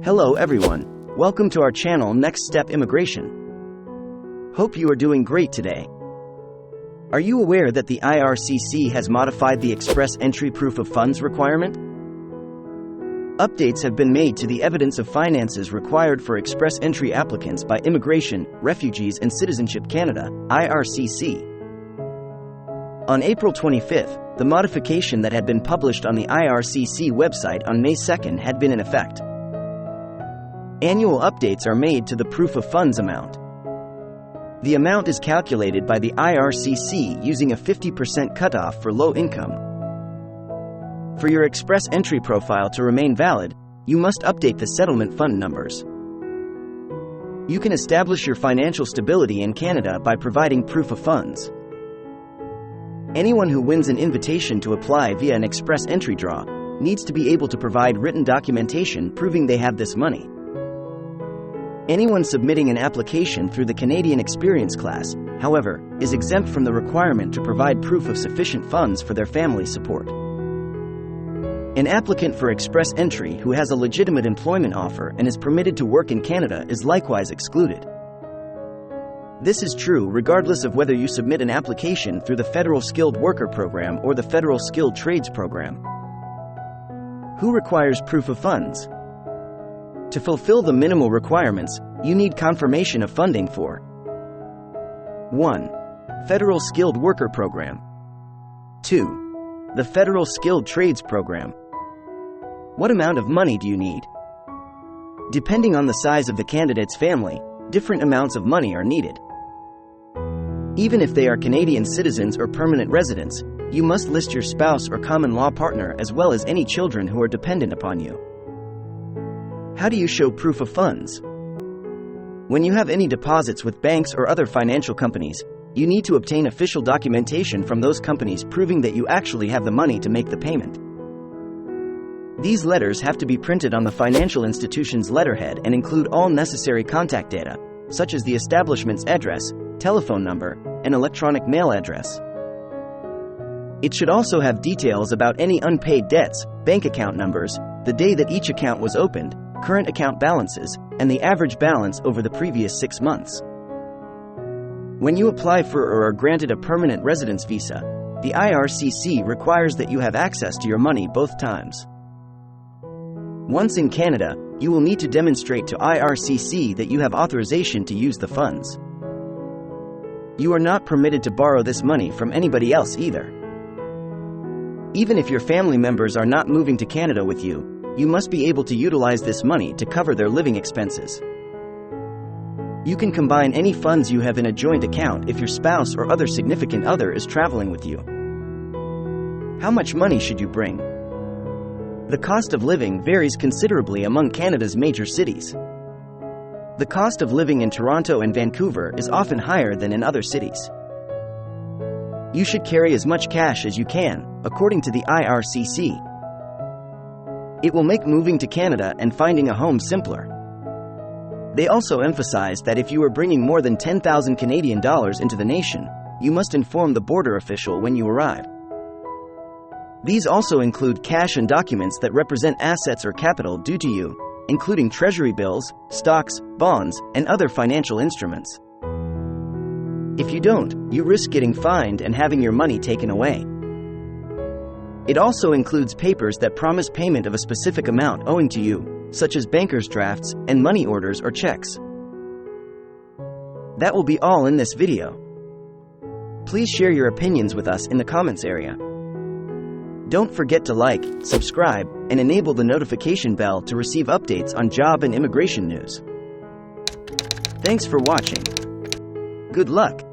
Hello everyone, welcome to our channel Next Step Immigration. Hope you are doing great today. Are you aware that the IRCC has modified the express entry proof of funds requirement? Updates have been made to the evidence of finances required for express entry applicants by Immigration, Refugees and Citizenship Canada, IRCC. On April 25, the modification that had been published on the IRCC website on May 2 had been in effect. Annual updates are made to the proof of funds amount. The amount is calculated by the IRCC using a 50% cutoff for low income. For your express entry profile to remain valid, you must update the settlement fund numbers. You can establish your financial stability in Canada by providing proof of funds. Anyone who wins an invitation to apply via an express entry draw needs to be able to provide written documentation proving they have this money. Anyone submitting an application through the Canadian Experience class, however, is exempt from the requirement to provide proof of sufficient funds for their family support. An applicant for express entry who has a legitimate employment offer and is permitted to work in Canada is likewise excluded. This is true regardless of whether you submit an application through the Federal Skilled Worker Program or the Federal Skilled Trades Program. Who requires proof of funds? To fulfill the minimal requirements, you need confirmation of funding for 1. Federal Skilled Worker Program. 2. The Federal Skilled Trades Program. What amount of money do you need? Depending on the size of the candidate's family, different amounts of money are needed. Even if they are Canadian citizens or permanent residents, you must list your spouse or common law partner as well as any children who are dependent upon you. How do you show proof of funds? When you have any deposits with banks or other financial companies, you need to obtain official documentation from those companies proving that you actually have the money to make the payment. These letters have to be printed on the financial institution's letterhead and include all necessary contact data, such as the establishment's address, telephone number, and electronic mail address. It should also have details about any unpaid debts, bank account numbers, the day that each account was opened, current account balances, and the average balance over the previous 6 months. When you apply for or are granted a permanent residence visa, the IRCC requires that you have access to your money both times. Once in Canada, you will need to demonstrate to IRCC that you have authorization to use the funds. You are not permitted to borrow this money from anybody else either. Even if your family members are not moving to Canada with you, you must be able to utilize this money to cover their living expenses. You can combine any funds you have in a joint account if your spouse or other significant other is traveling with you. How much money should you bring? The cost of living varies considerably among Canada's major cities. The cost of living in Toronto and Vancouver is often higher than in other cities. You should carry as much cash as you can, according to the IRCC. It will make moving to Canada and finding a home simpler. They also emphasize that if you are bringing more than 10,000 Canadian dollars into the nation, you must inform the border official when you arrive. These also include cash and documents that represent assets or capital due to you, including treasury bills, stocks, bonds, and other financial instruments. If you don't, you risk getting fined and having your money taken away. It also includes papers that promise payment of a specific amount owing to you, such as banker's drafts and money orders or checks. That will be all in this video. Please share your opinions with us in the comments area. Don't forget to like, subscribe, and enable the notification bell to receive updates on job and immigration news. Thanks for watching. Good luck.